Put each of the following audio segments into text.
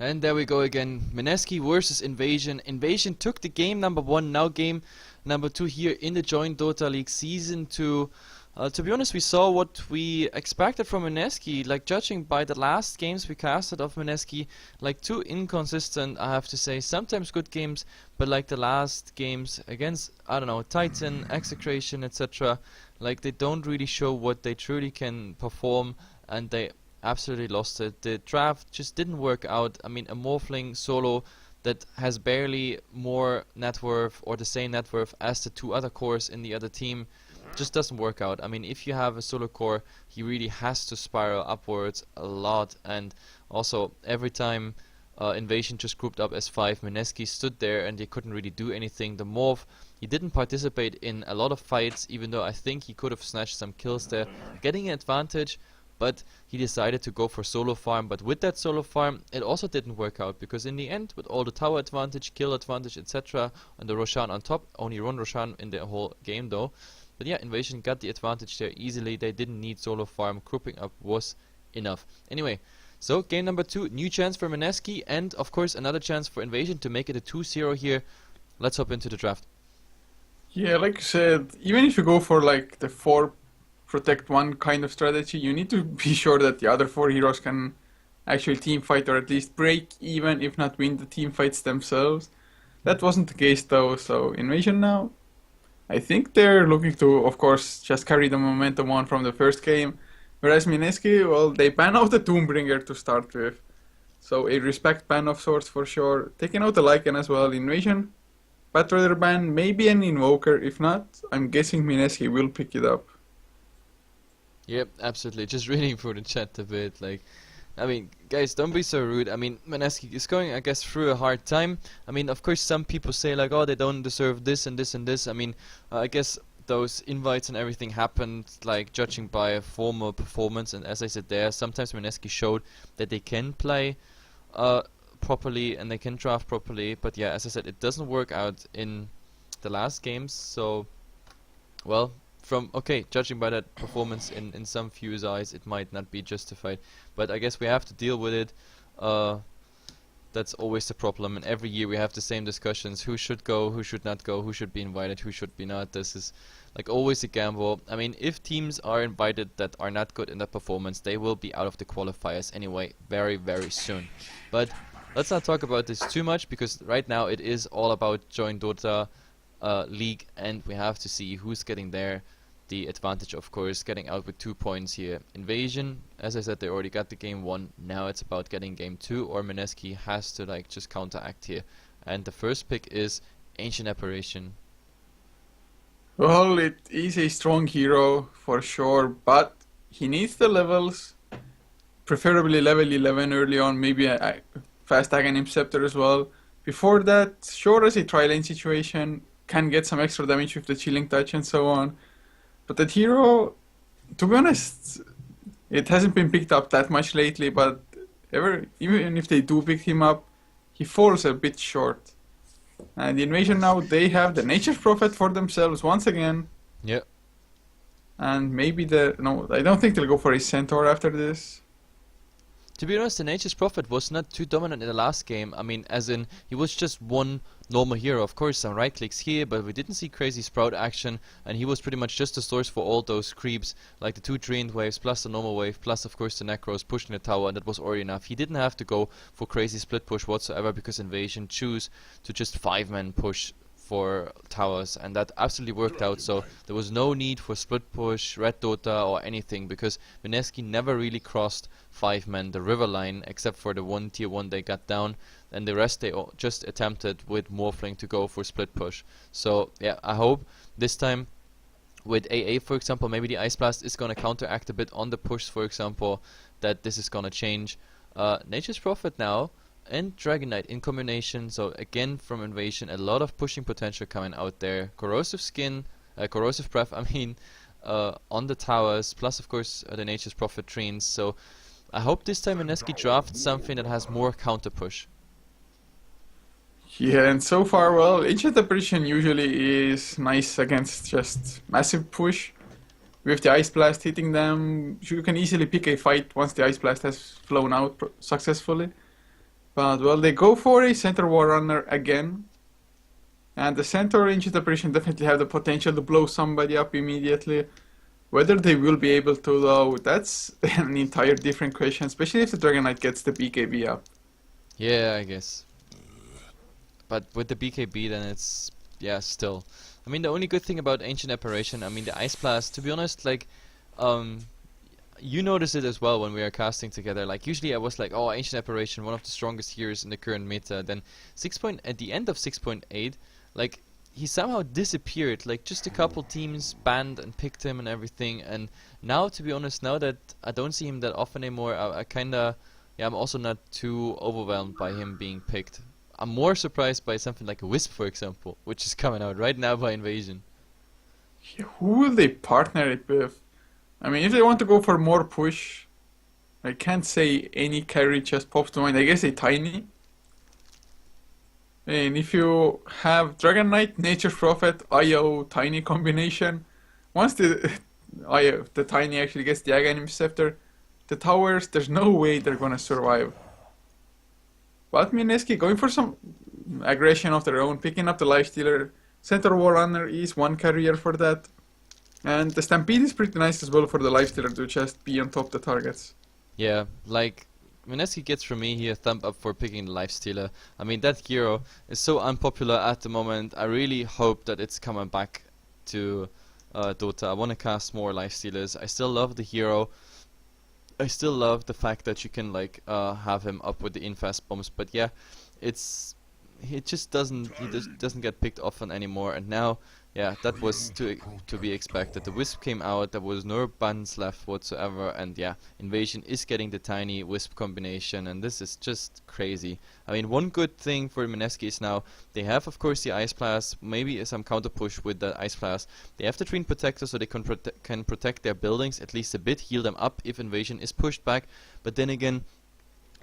And there we go again. Mineski versus Invasion. Invasion took the game number 1, now game number 2 here in the joinDOTA League Season 2. To be honest, we saw what we expected from Mineski. Like, judging by the last games we casted of Mineski, like, too inconsistent, I have to say. Sometimes good games, but like the last games against, I don't know, Titan, Execration, etc. Like, they don't really show what they truly can perform, and they absolutely lost it. The draft just didn't work out. I mean, a Morphling solo that has barely more net worth or the same net worth as the 2 other cores in the other team just doesn't work out. I mean, if you have a solo core, he really has to spiral upwards a lot. And also, every time Invasion just grouped up as 5, Mineski stood there and they couldn't really do anything. The Morph, he didn't participate in a lot of fights, even though I think he could have snatched some kills there, getting an advantage. But he decided to go for solo farm. But with that solo farm, it also didn't work out, because in the end, with all the tower advantage, kill advantage, etc., and the Roshan on top, only one Roshan in the whole game though. But yeah, Invasion got the advantage there easily. They didn't need solo farm. Grouping up was enough. Anyway, so game number 2, new chance for Mineski, and of course another chance for Invasion to make it a 2-0 here. Let's hop into the draft. Yeah, like you said, even if you go for like the 4 protect 1 kind of strategy, you need to be sure that the other 4 heroes can actually team fight, or at least break even, if not win the team fights themselves. That wasn't the case though, so Invasion now, I think they're looking to, of course, just carry the momentum on from the first game. Whereas Mineski, well, they ban out the Doombringer to start with. So a respect ban of sorts for sure. Taking out the Lycan as well. Invasion, Patroller ban, maybe an Invoker. If not, I'm guessing Mineski will pick it up. Yep, absolutely. Just reading through the chat a bit, like, I mean, guys, don't be so rude. I mean, Mineski is going, I guess, through a hard time. I mean, of course, some people say, like, oh, they don't deserve this and this and this. I mean, I guess those invites and everything happened, like, judging by a formal performance. And as I said there, sometimes Mineski showed that they can play properly and they can draft properly. But yeah, as I said, it doesn't work out in the last games. So, well, judging by that performance in some viewers' eyes, it might not be justified, but I guess we have to deal with it. That's always the problem, and every year we have the same discussions: who should go, who should not go, who should be invited, who should be not. This is like always a gamble. I mean, if teams are invited that are not good in their performance, they will be out of the qualifiers anyway very, very soon. But let's not talk about this too much, because right now it is all about joinDOTA League, and we have to see who's getting there. The advantage, of course, getting out with 2 points here. Invasion, as I said, they already got the game 1. Now it's about getting game 2, or Mineski has to like just counteract here. And the first pick is Ancient Apparition. Well, it is a strong hero for sure, but he needs the levels, preferably level 11 early on, maybe a fast Aghanim Scepter as well. Before that, sure, as a tri-lane situation, can get some extra damage with the Chilling Touch and so on. But that hero, to be honest, it hasn't been picked up that much lately, but even if they do pick him up, he falls a bit short. And the Invasion now, they have the Nature's Prophet for themselves once again. Yep. And maybe no, I don't think they'll go for a Centaur after this. To be honest, the Nature's Prophet was not too dominant in the last game. I mean, as in, he was just one normal hero. Of course, some right clicks here, but we didn't see crazy Sprout action, and he was pretty much just the source for all those creeps, like the 2 Treant waves, plus the normal wave, plus of course the Necros pushing the tower, and that was already enough. He didn't have to go for crazy split push whatsoever, because Invasion choose to just 5-man push for towers, and that absolutely worked out. So there was no need for split push, red Dota or anything, because Mineski never really crossed 5-man the river line, except for the 1 tier 1 they got down, and the rest they just attempted with Morphling to go for split push. So yeah, I hope this time with AA, for example, maybe the Ice Blast is gonna counteract a bit on the push, for example, that this is gonna change. Nature's Prophet now and Dragon Knight in combination, so again from Invasion, a lot of pushing potential coming out there. Corrosive Breath, I mean, on the towers, plus of course the Nature's Prophet Treants. So I hope this time Mineski drafts something that has more counter push. Yeah, and so far, well, Ancient Apparition usually is nice against just massive push. With the Ice Blast hitting them, you can easily pick a fight once the Ice Blast has flown out successfully. But well, they go for a center wall runner again. And the center range operation definitely have the potential to blow somebody up immediately. Whether they will be able to though, that's an entire different question, especially if the Dragon Knight gets the BKB up. Yeah, I guess. But with the BKB, then it's, yeah, still. I mean, the only good thing about Ancient Apparition, I mean, the Ice Blast, to be honest, like, um, you notice it as well when we are casting together. Like, usually I was like, oh, Ancient Apparition, one of the strongest heroes in the current meta. Then at the end of 6.8, like, he somehow disappeared. Like, just a couple teams banned and picked him and everything. And now, to be honest, now that I don't see him that often anymore, I kinda, yeah, I'm also not too overwhelmed by him being picked. I'm more surprised by something like a Wisp, for example, which is coming out right now by Invasion. Yeah, who will they partner it with? I mean, if they want to go for more push, I can't say any carry just pops to mind. I guess a Tiny. And if you have Dragon Knight, Nature's Prophet, IO, Tiny combination, once the Tiny actually gets the Aghanim Scepter, the towers, there's no way they're gonna survive. But Mineski going for some aggression of their own, picking up the Lifestealer. Center War Runner is one carrier for that. And the Stampede is pretty nice as well for the Lifestealer to just be on top the targets. Yeah, like, Mineski gets from me here a thumb up for picking the Lifestealer. I mean, that hero is so unpopular at the moment. I really hope that it's coming back to Dota. I want to cast more Lifestealers. I still love the hero. I still love the fact that you can like have him up with the infast bombs, but yeah, he just doesn't get picked often anymore. And now, yeah, that was to be expected. The Wisp came out, there was no buns left whatsoever, and yeah, Invasion is getting the Tiny Wisp combination, and this is just crazy. I mean, one good thing for Mineski is now they have, of course, the Ice Blast, maybe some counter push with the Ice Blast. They have the Twin Protector, so they can protect their buildings at least a bit, heal them up if Invasion is pushed back. But then again,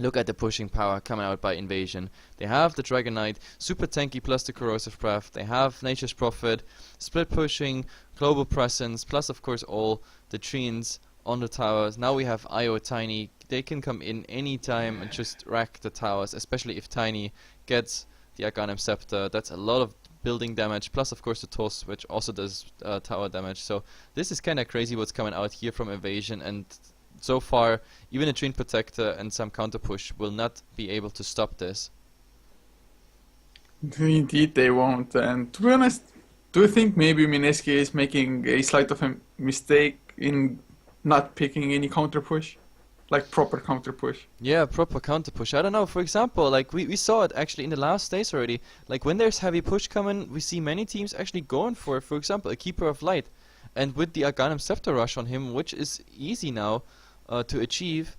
look at the pushing power coming out by Invasion. They have the Dragon Knight, super tanky plus the Corrosive Breath. They have Nature's Prophet, split pushing, global presence, plus of course all the treants on the towers. Now we have IO Tiny. They can come in anytime and just wreck the towers, especially if Tiny gets the Aghanim Scepter. That's a lot of building damage, plus of course the toss, which also does tower damage. So this is kinda crazy what's coming out here from Invasion, and so far, even a Twin Protector and some counter push will not be able to stop this. Indeed, they won't. And to be honest, do you think maybe Mineski is making a slight of a mistake in not picking any counter push? Like proper counter push? Yeah, proper counter push. I don't know, for example, like we saw it actually in the last days already. Like when there's heavy push coming, we see many teams actually going for example, a Keeper of Light. And with the Aghanim Scepter rush on him, which is easy now to achieve,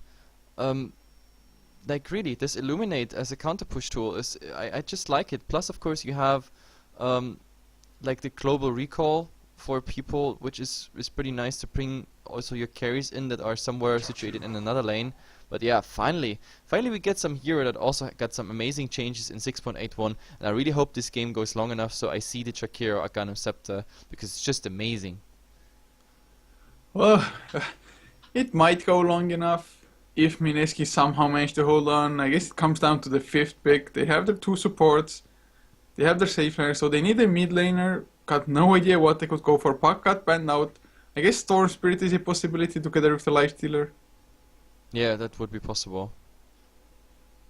like really, this Illuminate as a counter push tool is, I just like it. Plus, of course, you have like the global recall for people, which is pretty nice to bring also your carries in that are somewhere situated in another lane. But yeah, finally we get some hero that also got some amazing changes in 6.81, and I really hope this game goes long enough so I see the Chakira Aghanim Scepter, because it's just amazing. Well, it might go long enough if Mineski somehow managed to hold on. I guess it comes down to the fifth pick. They have their two supports. They have their safe laner, so they need a mid laner. Got no idea what they could go for. Puck got banned out. I guess Storm Spirit is a possibility together with the Lifestealer. Yeah, that would be possible.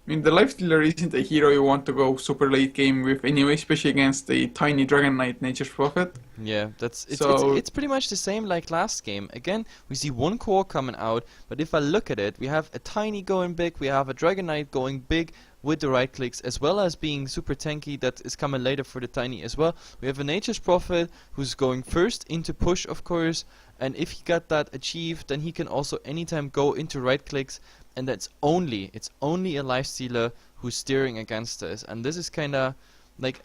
I mean, the Lifestealer isn't a hero you want to go super late game with anyway, especially against a tiny Dragon Knight Nature's Prophet. Yeah, it's pretty much the same like last game. Again, we see one core coming out, but if I look at it, we have a Tiny going big, we have a Dragon Knight going big with the right clicks, as well as being super tanky, that is coming later for the Tiny as well. We have a Nature's Prophet who's going first into push, of course, and if he got that achieved, then he can also anytime go into right clicks, and it's only a Lifestealer who's steering against us. And this is kinda like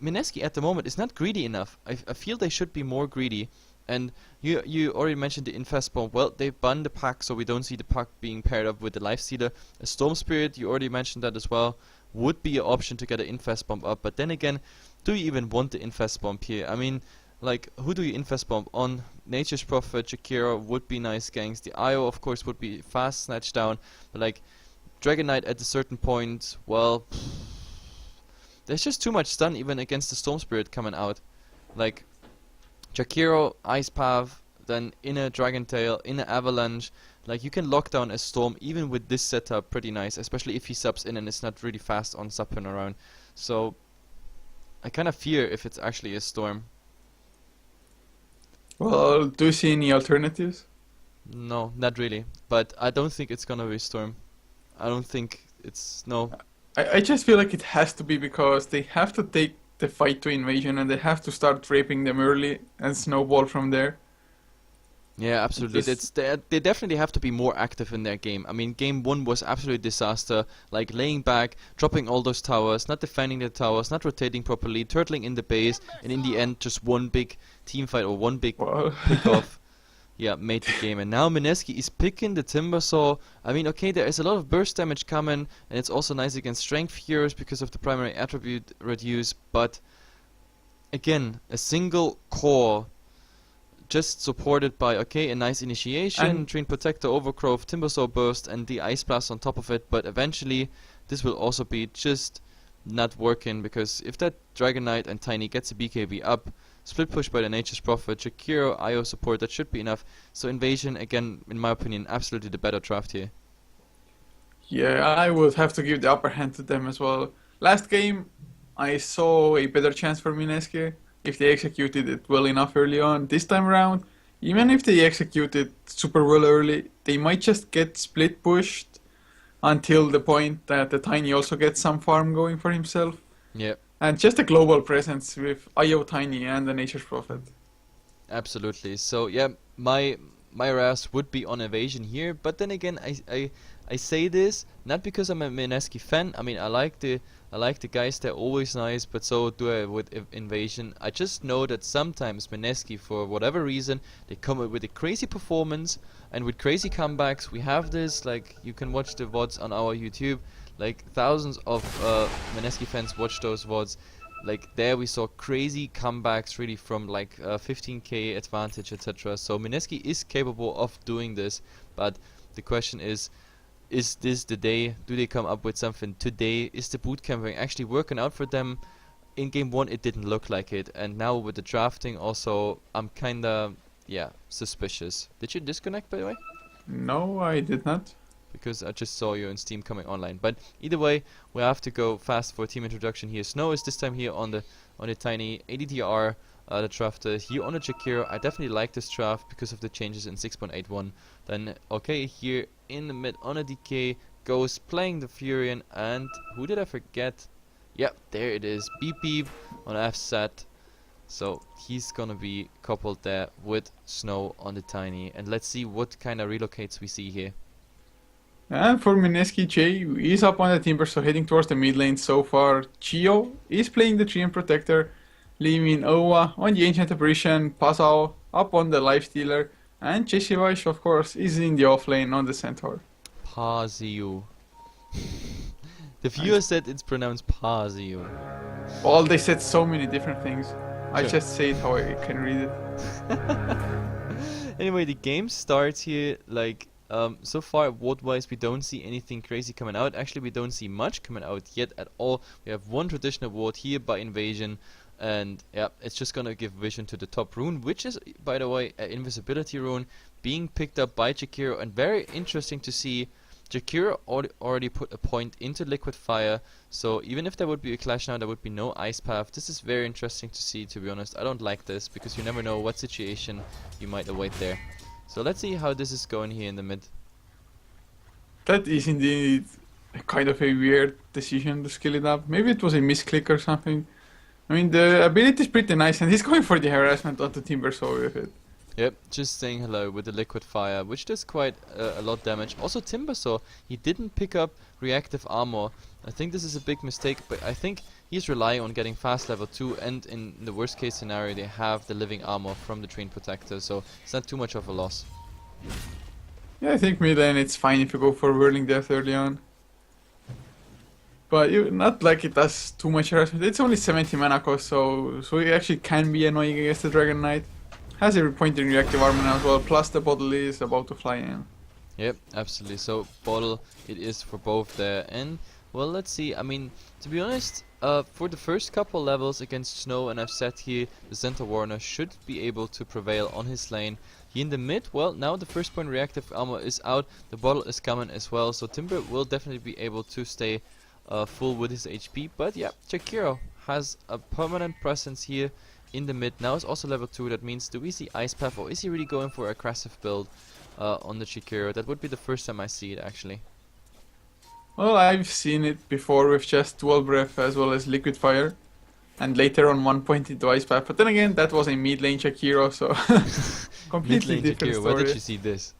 Mineski at the moment is not greedy enough. I feel they should be more greedy. And you already mentioned the Infest Bomb. Well, they banned the pack, so we don't see the pack being paired up with the Lifestealer. A Storm Spirit, you already mentioned that as well, would be an option to get an Infest Bomb up. But then again, do you even want the Infest Bomb here? I mean, like, who do you Infest Bomb on? Nature's Prophet, Shakira would be nice ganks. The IO, of course, would be fast snatched down. But like, Dragon Knight at a certain point, well, there's just too much stun even against the Storm Spirit coming out. Like, Jakiro, Ice Path, then in a Dragon Tail, in an Avalanche. Like, you can lock down a Storm even with this setup pretty nice, especially if he subs in and it's not really fast on subbing around. So, I kind of fear if it's actually a Storm. Well, do you see any alternatives? No, not really. But I don't think it's gonna be Storm. I don't think it's... no. I just feel like it has to be because they have to take the fight to Invasion and they have to start raping them early and snowball from there. Yeah, absolutely. They definitely have to be more active in their game. I mean, game 1 was absolute disaster. Like, laying back, dropping all those towers, not defending the towers, not rotating properly, turtling in the base, and in the end, just one big team fight or one big pick-off. Yeah, made the game. And now Mineski is picking the Timbersaw. I mean, okay, there is a lot of burst damage coming, and it's also nice against Strength Heroes because of the primary attribute reduce, but again, a single core just supported by, okay, a nice initiation, And Train Protector, Overgrowth, Timbersaw Burst, and the Ice Blast on top of it, but eventually this will also be just not working, because if that Dragon Knight and Tiny gets a BKB up, split push by the Nature's Prophet, Jakiro, IO support, that should be enough. So Invasion, again, in my opinion, absolutely the better draft here. yeah, I would have to give the upper hand to them as well. Last game, I saw a better chance for Mineski if they executed it well enough early on. This time around, even if they execute it super well early, they might just get split pushed until the point that the Tiny also gets some farm going for himself. Yeah. And just a global presence with IO Tiny and the Nature's Prophet. Absolutely. So yeah, my RAS would be on Evasion here, but then again, I say this not because I'm a Mineski fan. I mean, I like the guys; they're always nice, but so do I with Invasion. I just know that sometimes Mineski, for whatever reason, they come up with a crazy performance and with crazy comebacks. We have this, like, you can watch the VODs on our YouTube. Like, thousands of Mineski fans watch those VODs. Like, there we saw crazy comebacks really from like 15k advantage, etc. So Mineski is capable of doing this, but the question is this the day? Do they come up with something today? Is the bootcamping actually working out for them? In game 1 it didn't look like it, and now with the drafting also, I'm kinda, yeah, suspicious. Did you disconnect, by the way? No, I did not. Because I just saw you in Steam coming online. But either way, we have to go fast for team introduction here. Snow is this time here on the Tiny, ADTR, the draft here on the Jakiro. I definitely like this draft because of the changes in 6.81. Then, okay, here in the mid on a DK, goes playing the Furion, and who did I forget? Yep, there it is, Beep Beep on FSAT. So he's gonna be coupled there with Snow on the Tiny, and let's see what kind of relocates we see here. And for Mineski, Jay is up on the Timber, so heading towards the mid lane so far. Chio is playing the Treant Protector, leaving Owa on the Ancient Apparition, Pasao up on the Lifestealer, and Chesivash, of course, is in the off lane on the Centaur. Pasio. The viewer said it's pronounced Pasio. Well, they said so many different things. I Sure. just say it how I can read it. Anyway, the game starts here, like, so far ward-wise we don't see anything crazy coming out. Actually, we don't see much coming out yet at all. We have one traditional ward here by Invasion, and yeah, it's just gonna give vision to the top rune, which is, by the way, an invisibility rune being picked up by Jakiro, and very interesting to see Jakiro already put a point into Liquid Fire, so even if there would be a clash now, there would be no Ice Path. This is very interesting to see, to be honest. I don't like this, because you never know what situation you might await there. So let's see how this is going here in the mid. That is indeed kind of a weird decision to skill it up. Maybe it was a misclick or something. I mean, the ability is pretty nice, and he's going for the harassment onto Timbersaw with it. Yep, just saying hello with the Liquid Fire, which does quite a lot damage. Also Timbersaw, he didn't pick up reactive armor. I think this is a big mistake, but I think he's relying on getting fast level 2, and in the worst case scenario they have the living armor from the Train Protector, so it's not too much of a loss. Yeah, I think mid lane it's fine if you go for Whirling Death early on. But not like it does too much harassment. It's only 70 mana cost, so it actually can be annoying against the Dragon Knight. Has a point in reactive armor now as well, plus the bottle is about to fly in. Yep, absolutely. So bottle it is for both there, and well, let's see. I mean, to be honest, for the first couple levels against Snow, and I've said here the Center Warner should be able to prevail on his lane. He in the mid, well, now the first point reactive armor is out, the bottle is coming as well, so Timber will definitely be able to stay full with his HP. But yeah, Jakiro has a permanent presence here in the mid. Now it's also level 2, that means do we see Ice Path, or is he really going for aggressive build on the Jakiro? That would be the first time I see it actually. Well, I've seen it before with just Dual Breath as well as Liquid Fire. And later on one point into Ice Path. But then again, that was a mid lane Jakiro, so completely Mid lane different Jakiro, story. where did you see this?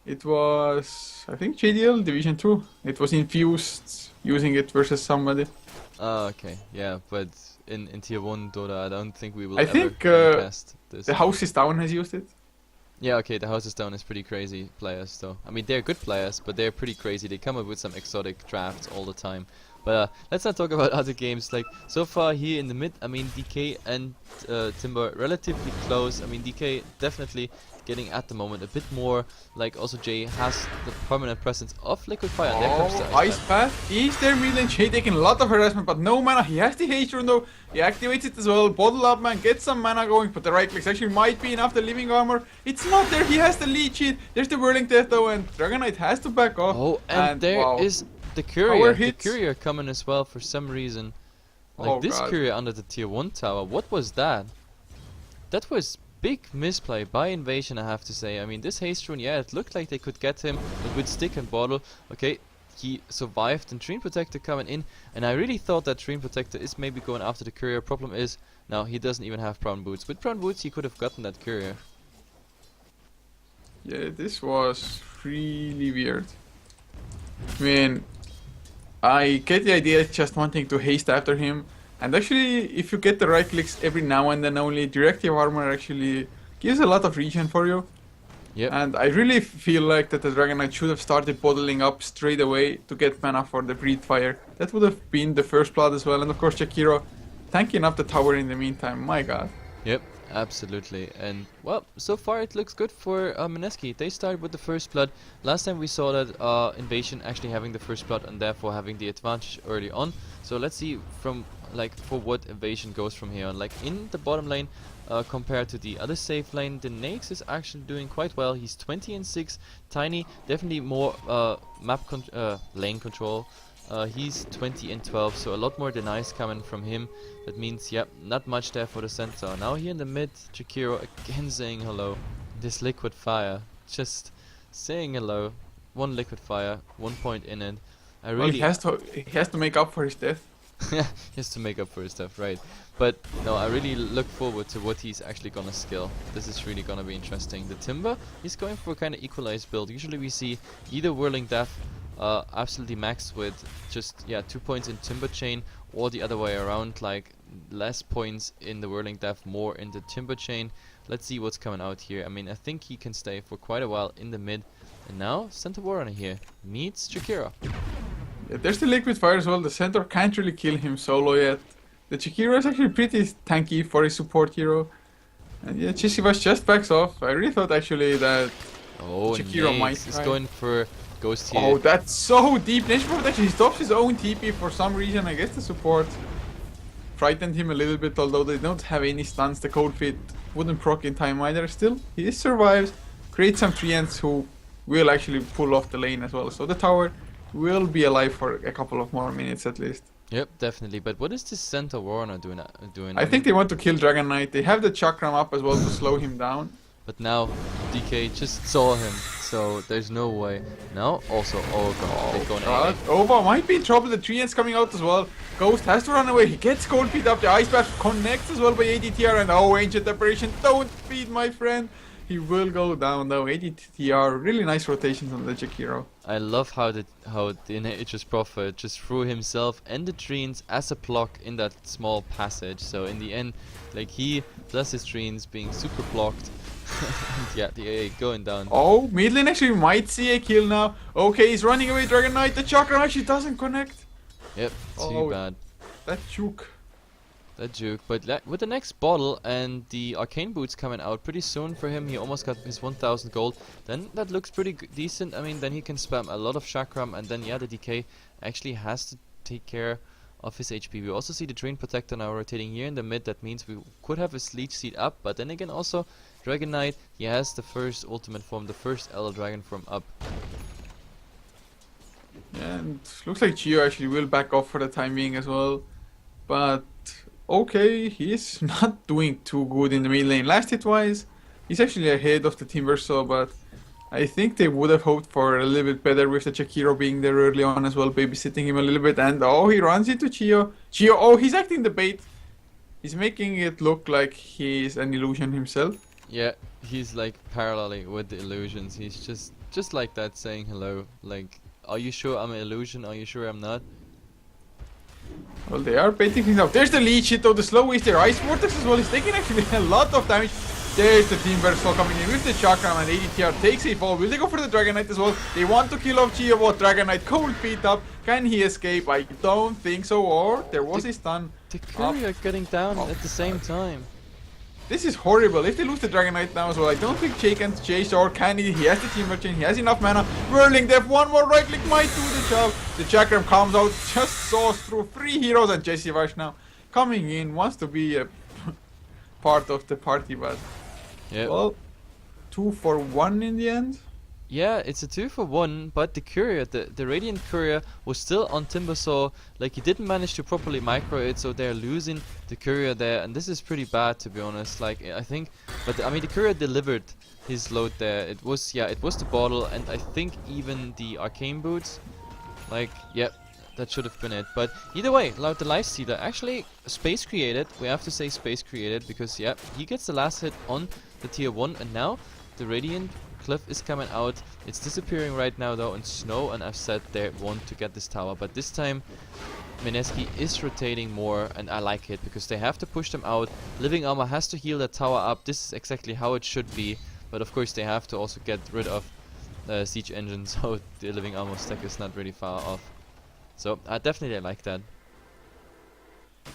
It was, I think, JDL Division 2. It was infused using it versus somebody. Oh, okay, yeah, but in Tier 1 Dota, I don't think we will I ever think test this. the House is Down has used it. Yeah, okay, the House is Down is pretty crazy players, though. I mean, they're good players, but they're pretty crazy. They come up with some exotic drafts all the time. But let's not talk about other games. Like, so far here in the mid, I mean, DK and Timber relatively close. I mean, DK definitely getting at the moment a bit more. Like, also Jay has the permanent presence of Liquid Fire. And there comes the Ice Path. Is there mid lane? Jay taking a lot of harassment, but no mana. He has the haste rune though. He activates it as well. Bottle up, man. Get some mana going. But the right clicks actually might be enough. The living armor. It's not there. He has the lead sheet. There's the Whirling Death though, and Dragon Knight has to back off. Oh, and there wow. is the Power courier. The hits. courier coming as well for some reason. Like Oh, this God. courier under the Tier 1 tower. What was that? That was big misplay by Invasion, I have to say. I mean, this haste rune, yeah, it looked like they could get him, but with stick and bottle, okay, he survived, and Dream Protector coming in, and I really thought that Dream Protector is maybe going after the courier. Problem is, now he doesn't even have brown boots. With brown boots, he could have gotten that courier. Yeah, this was really weird. I mean, I get the idea just wanting to haste after him. And actually, if you get the right clicks every now and then only, Directive Armor actually gives a lot of regen for you. Yep. And I really feel like that the Dragon Knight should have started bottling up straight away to get mana for the Breathe Fire. That would have been the first blood as well. And of course, Jakiro tanking up the tower in the meantime. My god. Yep, absolutely. And well, so far it looks good for Mineski. They started with the first blood. Last time we saw that Invasion actually having the first blood and therefore having the advantage early on. So let's see from for what Invasion goes from here on. Like in the bottom lane, compared to the other safe lane, the Naix is actually doing quite well. He's 20 and 6. Tiny, definitely more lane control. He's 20 and 12, so a lot more denies coming from him. That means, yep, not much there for the center. Now here in the mid, Jakiro again saying hello. This Liquid Fire, just saying hello. One Liquid Fire, 1 point in it. I Well, really he has to make up for his death. he has to make up for his stuff, right? But no, I really look forward to what he's actually gonna skill. This is really gonna be interesting. The Timber, he's going for a kind of equalized build. Usually we see either Whirling Death absolutely maxed with just 2 points in Timber Chain, or the other way around, like less points in the Whirling Death, more in the Timber Chain. Let's see what's coming out here. I mean, I think he can stay for quite a while in the mid. And now Center Warrunner here meets Jakiro. Yeah, there's the Liquid Fire as well. The Centaur can't really kill him solo yet. The Jakiro is actually pretty tanky for a support hero. And yeah, Chisivas just backs off. I really thought actually that Oh, Jakiro Naix might is try. going for Ghost here. Oh, that's so deep. Nature Protection, he stops his own TP for some reason. I guess the support frightened him a little bit, although they don't have any stuns. The Cold Feet wouldn't proc in time either. Still, he survives. Creates some treants who will actually pull off the lane as well. So the tower will be alive for a couple of more minutes at least. Yep, definitely. But what is this Center Warner doing? I think they want to kill Dragon Knight. They have the Chakram up as well to slow him down. But now DK just saw him, so there's no way. Now also, oh god, they're going God. AA. Ova might be in trouble. The treants coming out as well. Ghost has to run away. He gets Cold Feet up. The Ice Bash connects as well by ADTR. And oh, Ancient Apparition. Don't feed my friend. He will go down though. ADTR. Really nice rotations on the Jakiro. I love how the Nature's Prophet just threw himself and the treants as a block in that small passage. So in the end, like he plus his treants being super blocked. Yeah, the AA going down. Oh, mid lane actually might see a kill now. Okay, he's running away. Dragon Knight. The Chakram actually doesn't connect. Yep, too Oh. bad. That juke. That juke. But with the next bottle and the arcane boots coming out pretty soon for him, he almost got his 1000 gold. Then that looks pretty decent. I mean, then he can spam a lot of chakram, and then yeah, the DK actually has to take care of his HP. We also see the Drain Protector now rotating here in the mid. That means we could have his Leech Seed up, but then again also Dragon Knight, he has the first ultimate form, the first Elder Dragon form up. Yeah, and looks like Gio actually will back off for the time being as well. But okay, he's not doing too good in the mid lane. Last hit wise, he's actually ahead of the team Verso, but I think they would have hoped for a little bit better with the Chakiro being there early on as well, babysitting him a little bit. And oh, he runs into Gio. Gio, oh, he's acting the bait. He's making it look like he's an illusion himself. Yeah, he's like paralleling with the illusions. He's just like that, saying hello. Like, are you sure I'm an illusion? Are you sure I'm not? Well, they are baiting things out. There's the leech hit though, the slow is there. Ice Vortex as well. He's taking actually a lot of damage. There's the Team Verso coming in with the Chakram, and ADTR takes a fall. Will they go for the Dragon Knight as well? They want to kill off Gio, but Dragon Knight cold feet up. Can he escape? I don't think so. Or there was a stun. The courier getting down at the same time. This is horrible. If they lose the Dragon Knight now as well, I don't think Jay can chase, or can he? He has the Team Merchant, he has enough mana. Whirling Death, one more right click might do the job. The Chakram comes out, just saws through 3 heroes, and Jesse Vash now coming in, wants to be a part of the party, but yeah. Well, 2 for 1 in the end. Yeah, it's a 2 for 1, but the courier, the Radiant courier was still on Timbersaw. Like, he didn't manage to properly micro it, so they're losing the courier there, and this is pretty bad, to be honest. Like, I think, but I mean, the courier delivered his load there. It was, yeah, it was the bottle, and I think even the arcane boots. Like, yeah, that should have been it. But either way, the Lifestealer actually space created. We have to say space created, because yeah, he gets the last hit on the tier 1, and now the Radiant Cliff is coming out. It's disappearing right now though in snow, and I've said they want to get this tower, but this time Mineski is rotating more, and I like it because they have to push them out. Living Armor has to heal that tower up. This is exactly how it should be, but of course they have to also get rid of Siege Engine, so the Living Armor stack is not really far off. So I definitely like that.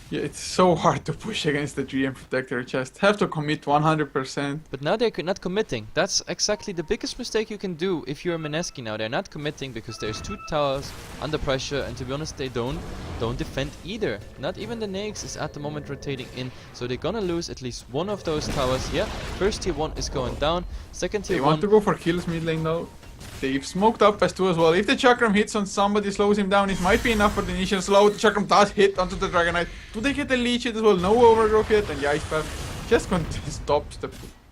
Yeah, it's so hard to push against the GM Protector. Just have to commit 100%. But now they're not committing. That's exactly the biggest mistake you can do if you're a Mineski now. They're not committing because there's 2 towers under pressure, and to be honest, they don't defend either. Not even the Naix is at the moment rotating in, so they're gonna lose at least one of those towers. Yeah, first tier 1 is going down. Second tier 1. They want to go for kills mid lane though. They've smoked up as 2 as well. If the Chakram hits on somebody, slows him down, it might be enough for the initial slow. The Chakram does hit onto the Dragon Knight. Do they get the leech hit as well? No overgrowth yet, and the Ice Path just stops the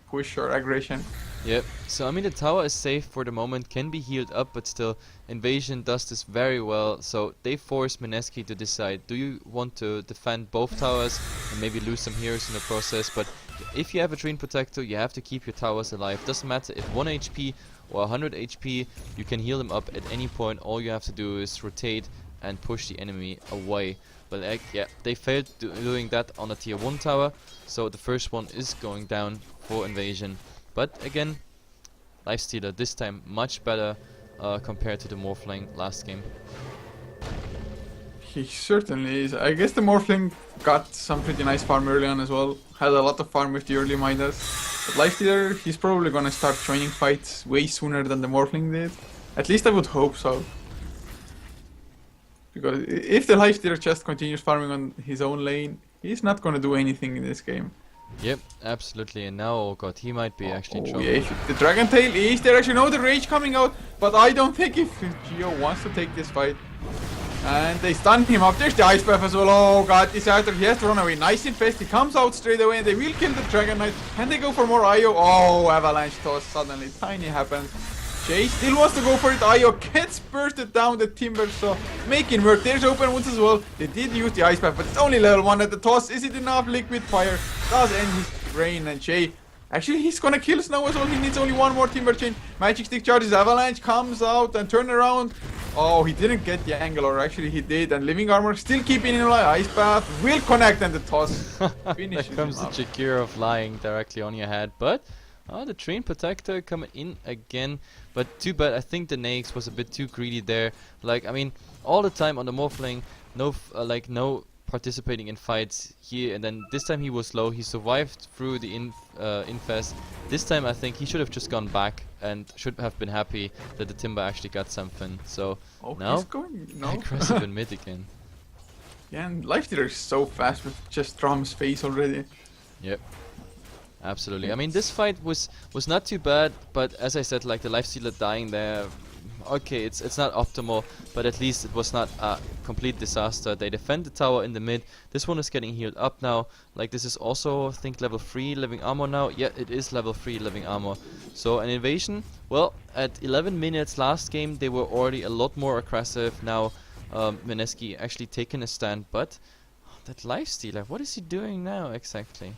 push or aggression. Yep, so I mean the tower is safe for the moment, can be healed up, but still Invasion does this very well. So they force Mineski to decide, do you want to defend both towers and maybe lose some heroes in the process? But if you have a Drain Protector, you have to keep your towers alive. Doesn't matter if 1 HP or 100 HP, you can heal them up at any point. All you have to do is rotate and push the enemy away. But like, yeah, they failed doing that on a tier 1 tower, so the first one is going down for Invasion. But again, Lifestealer this time much better compared to the Morphling last game. He certainly is. I guess the Morphling got some pretty nice farm early on as well. Had a lot of farm with the early Midas. But Lifestealer, he's probably gonna start joining fights way sooner than the Morphling did. At least I would hope so. Because if the Lifestealer just continues farming on his own lane, he's not gonna do anything in this game. Yep, absolutely. And now, oh god, he might be actually in trouble. Yeah, the Dragon Tail is there. Actually, no, the Rage coming out. But I don't think if Gio wants to take this fight. And they stun him up. There's the Ice Path as well. Oh god, this after he has to run away. Nice infest. He comes out straight away, and they will kill the Dragon Knight. Can they go for more IO? Oh, Avalanche Toss. Suddenly, tiny happens. Jay still wants to go for it. IO gets bursted down the timber, so making work. There's open wounds as well. They did use the Ice Path, but it's only level 1 at the toss. Is it enough? Liquid Fire does end his brain, and Jay, actually, he's gonna kill Snow as well. He needs only 1 more Timber Chain. Magic Stick charges. Avalanche comes out and turn around. Oh, he didn't get the angle, or actually he did. And Living Armor still keeping in alive. Ice Path will connect, and the toss finishes. There comes the Jakiro flying directly on your head, but the Drain Protector coming in again. But too bad, I think the Naix was a bit too greedy there. Like, I mean, all the time on the Morphling, no participating in fights here, and then this time he was low. He survived through the infest. This time I think he should have just gone back and should have been happy that the Timber actually got something. So now he's going aggressive in mid again. Yeah, and Lifestealer is so fast with just Drum's face already. Yep. Absolutely. I mean, this fight was not too bad, but as I said, like the Lifestealer dying there, okay, it's not optimal, but at least it was not a complete disaster. They defend the tower in the mid. This one is getting healed up now. Like, this is also, I think, level 3 living armor now. Yeah, it is level 3 living armor. So an invasion, well, at 11 minutes last game, they were already a lot more aggressive. Now, Mineski actually taking a stand, but that Lifestealer, what is he doing now exactly?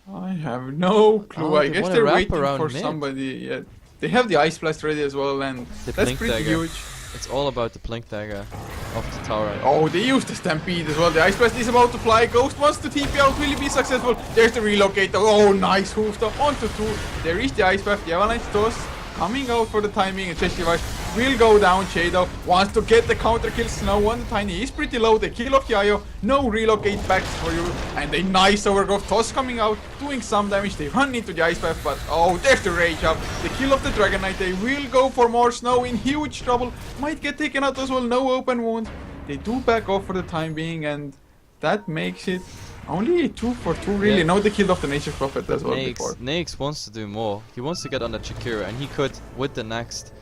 I have no clue. Oh, I they guess wanna they're wrap waiting around for mid. somebody. Yeah, they have the Ice Blast ready as well, and The that's Blink pretty Dagger. huge. It's all about the Blink Dagger of the tower. Oh, they used the Stampede as well. The Ice Blast is about to fly. Ghost wants to TP out. Will he be successful? There's the Relocator. Oh, nice hoof stop. Onto 2. There is the Ice Blast. The Avalanche toss coming out for the timing. And JDL will go down. JDL wants to get the counter kill. Snow on the Tiny is pretty low. They kill off the IO. No relocate backs for you. And a nice overgrowth toss coming out, doing some damage. They run into the Ice Path, but oh, there's the rage up. The kill of the Dragon Knight. They will go for more. Snow in huge trouble. Might get taken out as well. No open wound. They do back off for the time being, and that makes it only a 2 for 2 really. Yeah. No, they killed off the Nature Prophet as well before. Naix wants to do more. He wants to get on the Chikura, and he could with the next.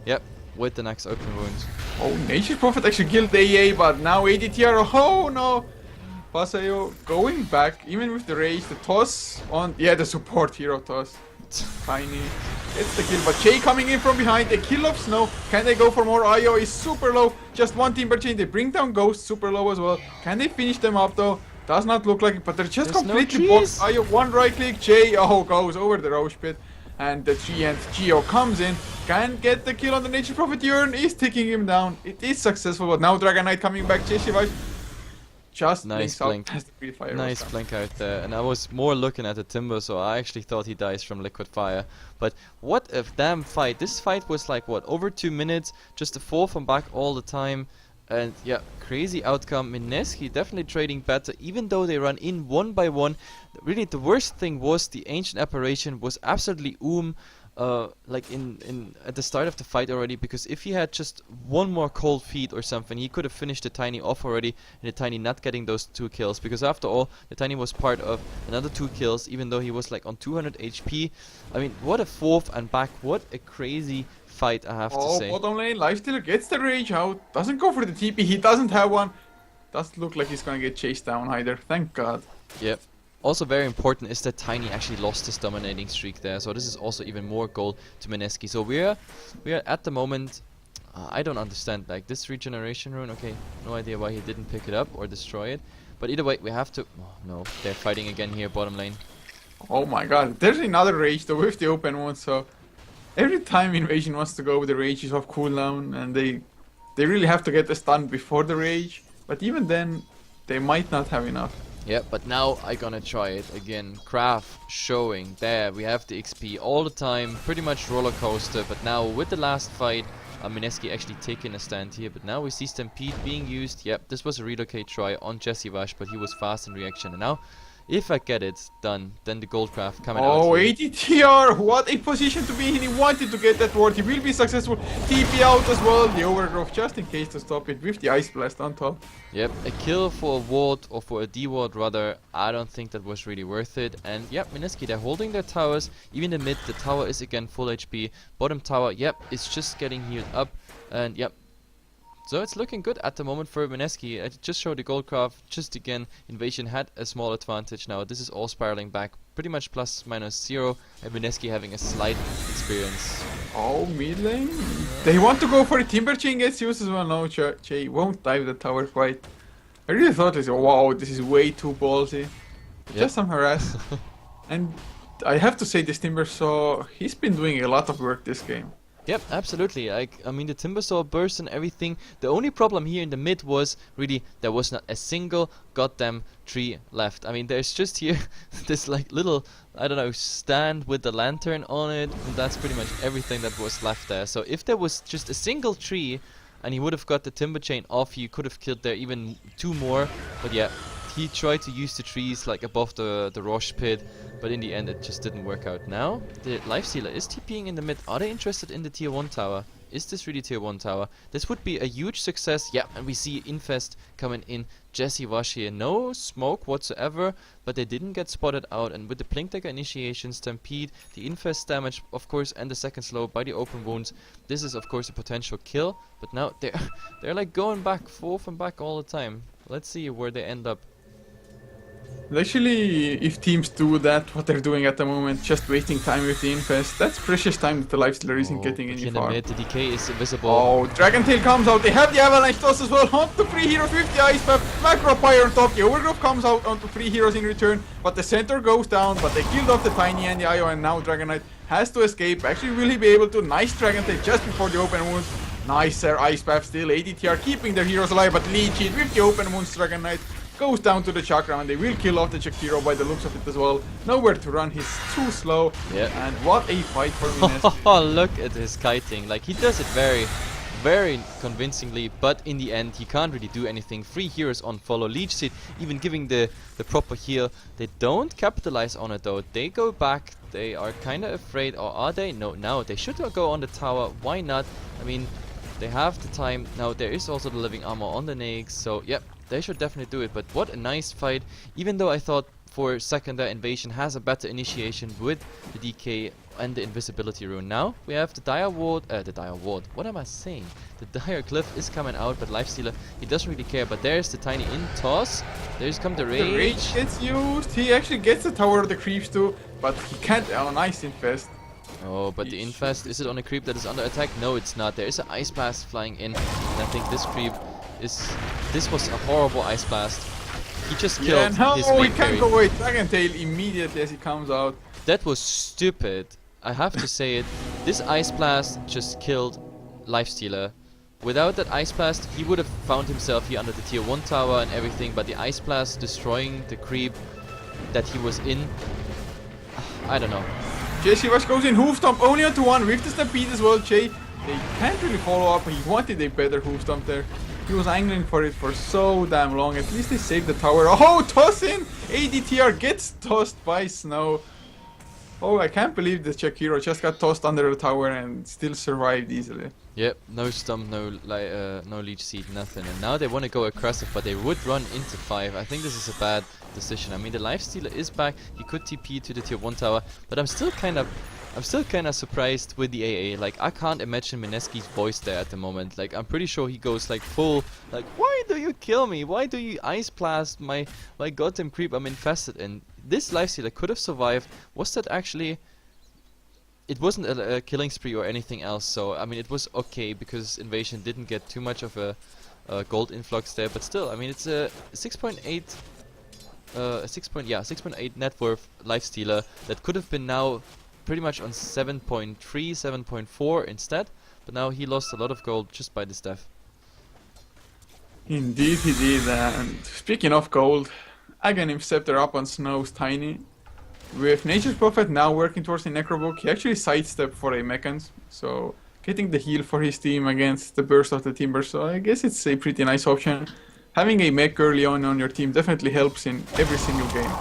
Yep, with the next open wound. Oh, Nature Prophet actually killed the AA, but now ADTR. Oh no! Pasayo going back, even with the rage. The toss on. Yeah, the support hero toss. Tiny. It's the kill, but Jay coming in from behind. They kill off Snow. Can they go for more? IO is super low. Just one Timber Chain. They bring down Ghost, super low as well. Can they finish them up though? Does not look like it, but they're just There's no completely trees. boxed. IO one right click. Jay goes over the Roche Pit. And the G and Geo comes in. Can get the kill on the Nature Prophet. Urn is taking him down. It is successful, but now Dragon Knight coming back. Jeshivaj just Nice blinks out blink. as the Purifier Nice was blink out there, and I was more looking at the Timber, so I actually thought he dies from liquid fire. But what a damn fight! This fight was like what, over 2 minutes, just a fall from back all the time, and yeah, crazy outcome. Mineski definitely trading better, even though they run in one by one. Really, the worst thing was the Ancient Apparition was absolutely like in at the start of the fight already, because if he had just one more cold feet or something, he could have finished the Tiny off already, and the Tiny not getting those 2 kills, because after all, the Tiny was part of another 2 kills, even though he was like on 200 HP. I mean, what a fourth and back, what a crazy fight, I have to say. Bottom lane, Lifestealer gets the rage out. Doesn't go for the TP, he doesn't have one. Doesn't look like he's gonna get chased down either, thank god. Yep. Also very important is that Tiny actually lost his dominating streak there, so this is also even more gold to Mineski. So we are at the moment, I don't understand, like this regeneration rune, okay, no idea why he didn't pick it up or destroy it, but either way we have to, oh no, they're fighting again here bottom lane. Oh my god, there's another rage though with the open one, so every time Invasion wants to go, the rage is off cooldown, and they really have to get the stun before the rage, but even then, they might not have enough. Yeah, but now I gonna try it again. Craft showing there. We have the XP all the time, pretty much roller coaster. But now with the last fight, Mineski actually taking a stand here. But now we see Stampede being used. Yep, this was a relocate try on Jeshivaj, but he was fast in reaction. And now, if I get it done, then the gold craft coming out. Oh, Here. ATTR! What a position to be in. He wanted to get that ward. He will be successful. TP out as well. The overgrowth just in case to stop it with the Ice Blast on top. Yep, a kill for a ward, or for a D-ward rather, I don't think that was really worth it. And yep, Mineski, they're holding their towers. Even the mid, the tower is again full HP. Bottom tower, yep, it's just getting healed up. And yep, so it's looking good at the moment for Mineski. I just showed the gold craft, just again, Invasion had a small advantage. Now this is all spiraling back, pretty much plus minus 0, and Mineski having a slight experience. Oh, mid lane? They want to go for a Timber Chain, gets used as well. No, Jay won't dive the tower quite. I really thought this, wow, this is way too ballsy. Yep. Just some harass. And I have to say this Timbersaw, he's been doing a lot of work this game. Yep, absolutely. I mean, the Timbersaw burst and everything. The only problem here in the mid was really there was not a single goddamn tree left. I mean, there's just here this like little, I don't know, stand with the lantern on it, and that's pretty much everything that was left there. So if there was just a single tree and he would have got the Timber Chain off, he could have killed there even 2 more. But yeah, He tried to use the trees like above the Roche pit, but in the end it just didn't work out. Now the Lifestealer is TPing in the mid. Are they interested in the tier 1 tower? Is this really tier 1 tower? This would be a huge success. Yeah, and we see Infest coming in. Jesse Wash here. No smoke whatsoever, but they didn't get spotted out. And with the Blink Dagger initiation, Stampede, the Infest damage, of course, and the second slow by the open wounds, this is, of course, a potential kill. But now they're like going back, forth and back all the time. Let's see where they end up. Actually, if teams do that, what they're doing at the moment, just wasting time with the Infest, that's precious time that the Lifestealer isn't getting any far. The decay is invisible. Oh, Dragon Tail comes out, they have the Avalanche toss as well, onto 3 heroes with the Ice Path, Macro Pyre on top, the Overgrowth comes out onto 3 heroes in return, but the center goes down, but they killed off the Tiny and the IO, and now Dragon Knight has to escape. Actually, will he be able to? Nice Dragon Tail just before the open wounds. Nice Ice Path still, ADTR keeping their heroes alive, but Leech Hit with the open wounds, Dragon Knight goes down to the Chakra, and they will kill off the Chakiro by the looks of it as well. Nowhere to run, he's too slow. Yeah. And what a fight for Mineski. Oh, look at his kiting. Like, he does it very convincingly, but in the end, he can't really do anything. 3 heroes on follow. Leech Seed even giving the proper heal. They don't capitalize on it though. They go back. They are kind of afraid, or are they? No, now they should go on the tower. Why not? I mean, they have the time. Now, there is also the living armor on the Naix, so yep. They should definitely do it, but what a nice fight. Even though I thought for a second that Invasion has a better initiation with the DK and the invisibility rune. Now we have the Dire Ward, what am I saying? The Dire Glyph is coming out, but Lifestealer, he doesn't really care. But there's the Tiny in toss. There's come the Rage. The Rage gets used, he actually gets the Tower of the Creeps too, but he can't, oh nice Infest. Oh, but the Infest, is it on a creep that is under attack? No, it's not. There is an Ice Blast flying in, and I think this creep this was a horrible Ice Blast. He just killed his main he can't carry. go away. Dragon Tail immediately as he comes out. That was stupid. I have to say it. This Ice Blast just killed Lifestealer. Without that Ice Blast, he would have found himself here under the tier 1 tower and everything, but the Ice Blast destroying the creep that he was in. I don't know. Jesse Wash goes in Hoof Stomp only onto 1 with the Stampede as well. Jay, they can't really follow up. He wanted a better Hoof Stomp there. He was angling for it for so damn long. At least they saved the tower. Oh, toss in! ADTR gets tossed by Snow. Oh, I can't believe the Chakiro just got tossed under the tower and still survived easily. Yep, no stump, no Leech Seed, nothing. And now they want to go aggressive, but they would run into 5. I think this is a bad decision. I mean, the Lifestealer is back. He could TP to the tier 1 tower, but I'm still kind of surprised with the AA. Like, I can't imagine Mineski's voice there at the moment. Like, I'm pretty sure he goes like full, like, why do you kill me? Why do you Ice Blast my goddamn creep I'm infested in? This Lifestealer could have survived. Was that actually... It wasn't a killing spree or anything else, so I mean it was okay because Invasion didn't get too much of a gold influx there, but still, I mean it's a 6.8 6.8 net worth Lifestealer that could have been now pretty much on 7.3, 7.4 instead, but now he lost a lot of gold just by this death. Indeed he did, and speaking of gold, Aghanim Scepter up on Snow's Tiny. With Nature's Prophet now working towards the Necrobook, he actually sidestepped for a Mechans, so getting the heal for his team against the burst of the Timber, so I guess it's a pretty nice option. Having a mech early on your team definitely helps in every single game.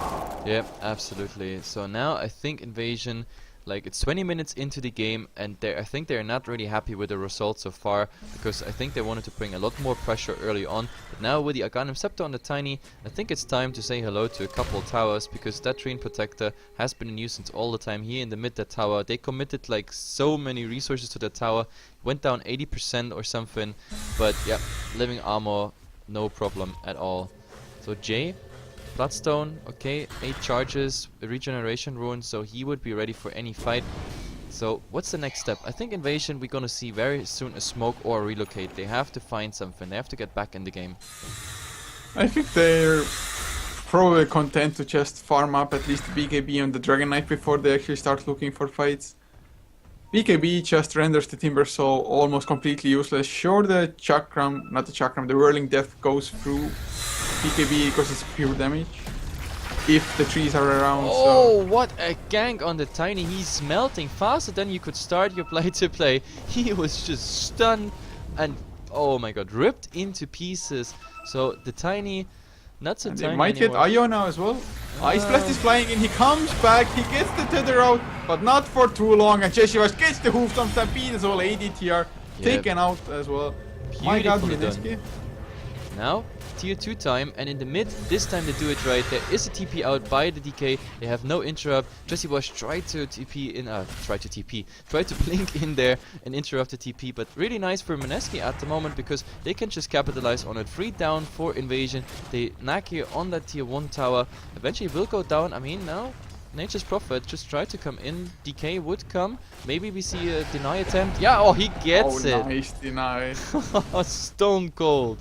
Yeah, absolutely. So now I think Invasion, like it's 20 minutes into the game and I think they're not really happy with the results so far because I think they wanted to bring a lot more pressure early on. But now with the Aghanim Scepter on the Tiny, I think it's time to say hello to a couple of towers because that Train Protector has been a nuisance all the time here in the mid that tower. They committed like so many resources to that tower, went down 80% or something, but yeah, living armor, no problem at all. So Jay, Bloodstone, okay, 8 charges, a regeneration rune, so he would be ready for any fight. So what's the next step? I think Invasion we're gonna see very soon a smoke or a relocate. They have to find something, they have to get back in the game. I think they're probably content to just farm up at least BKB on the Dragon Knight before they actually start looking for fights. BKB just renders the Timber Soul almost completely useless. Sure, the Chakram, not the Chakram, the Whirling Death goes through BKB because it's pure damage. If the trees are around. Oh, so. What a gank on the Tiny. He's melting faster than you could start your play to play. He was just stunned and, oh my god, ripped into pieces. So the Tiny, Not so And they tiny might get anymore. Io now as well. Ice Blast is flying in, he comes back, he gets the tether out, but not for too long, and JDL gets the Hoofstorm Stampede as well, ADTR taken out as well. My god, Beautifully done. Mineski. Now, tier 2 time, and in the mid, this time they do it right. There is a TP out by the DK. They have no interrupt. Jesse Wash tried to blink in there and interrupt the TP, but really nice for Mineski at the moment because they can just capitalize on it. 3 down for Invasion. They nag here on that tier 1 tower. Eventually will go down. I mean, now Nature's Prophet just tried to come in. DK would come. Maybe we see a deny attempt. Yeah, oh, he gets it. Nice deny. Stone cold.